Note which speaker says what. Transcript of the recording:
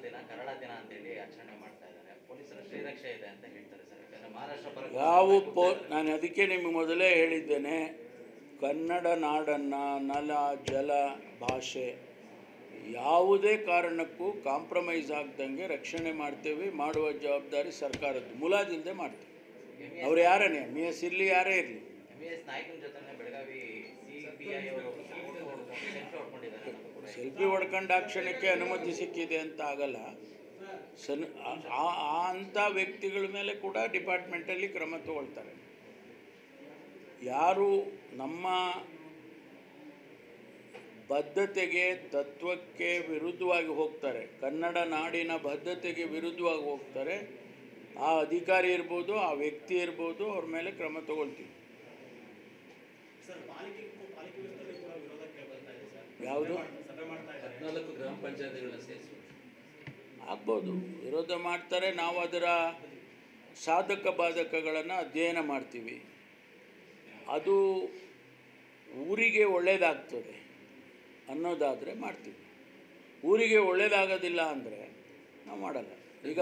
Speaker 1: ದಿನ ಕರಾಳ ದಿನ ಅಂತ ಹೇಳಿ ಆಚರಣೆ ಮಾಡ್ತಾ ಇದ್ದಾರೆ. ಪೊಲೀಸರ ಶ್ರೀರಕ್ಷೆ ಇದೆ ಅಂತ ಹೇಳ್ತಾರೆ ಸರ್. ಯಾಕಂದ್ರೆ ಮಹಾರಾಷ್ಟ್ರ
Speaker 2: ನಾನು ಅದಕ್ಕೆ ನಿಮಗೆ ಮೊದಲೇ ಹೇಳಿದ್ದೇನೆ, ಕನ್ನಡ ನಾಡನ್ನು ನೆಲ ಜಲ ಭಾಷೆ ಯಾವುದೇ ಕಾರಣಕ್ಕೂ ಕಾಂಪ್ರಮೈಸ್ ಆಗ್ದಂಗೆ ರಕ್ಷಣೆ ಮಾಡ್ತೇವೆ. ಮಾಡುವ ಜವಾಬ್ದಾರಿ ಸರ್ಕಾರದ್ದು. ಮುಲಾಜಿಲ್ಲದೆ ಮಾಡ್ತೀವಿ. ಅವ್ರು ಯಾರೇ MES ಇರಲಿ, ಯಾರೇ ಇರಲಿ.
Speaker 1: MES ನಾಯಕನ ಜೊತೆ ಬೆಳಗಾವಿ CBI ಅವರು
Speaker 2: ಸೆಲ್ಫಿ ಹೊಡ್ಕೊಂಡು ಆ ಕ್ಷಣಕ್ಕೆ ಅನುಮತಿ ಸಿಕ್ಕಿದೆ ಅಂತ ಆಗಲ್ಲ. ಅಂಥ ವ್ಯಕ್ತಿಗಳ ಮೇಲೆ ಕೂಡ ಡಿಪಾರ್ಟ್ಮೆಂಟಲ್ಲಿ ಕ್ರಮ ತಗೊಳ್ತಾರೆ. ಯಾರು ನಮ್ಮ ಬದ್ಧತೆಗೆ ತತ್ವಕ್ಕೆ ವಿರುದ್ಧವಾಗಿ ಹೋಗ್ತಾರೆ, ಕನ್ನಡ ನಾಡಿನ ಬದ್ಧತೆಗೆ ವಿರುದ್ಧವಾಗಿ ಹೋಗ್ತಾರೆ, ಆ ಅಧಿಕಾರಿ ಇರ್ಬೋದು, ಆ ವ್ಯಕ್ತಿ ಇರ್ಬೋದು, ಅವ್ರ ಮೇಲೆ ಕ್ರಮ ತಗೊಳ್ತೀವಿ. ಯಾವುದು
Speaker 1: ಗ್ರಾಮ ಪಂಚಾಯತಿಗಳನ್ನ ಸೇರಿಸಿ
Speaker 2: ಆಗ್ಬೋದು, ವಿರೋಧ ಮಾಡ್ತಾರೆ. ನಾವು ಅದರ ಸಾಧಕ ಬಾಧಕಗಳನ್ನು ಅಧ್ಯಯನ ಮಾಡ್ತೀವಿ. ಅದು ಊರಿಗೆ ಒಳ್ಳೆಯದಾಗ್ತದೆ ಅನ್ನೋದಾದರೆ ಮಾಡ್ತೀವಿ. ಊರಿಗೆ ಒಳ್ಳೆಯದಾಗೋದಿಲ್ಲ ಅಂದರೆ ನಾವು ಮಾಡಲ್ಲ. ಈಗ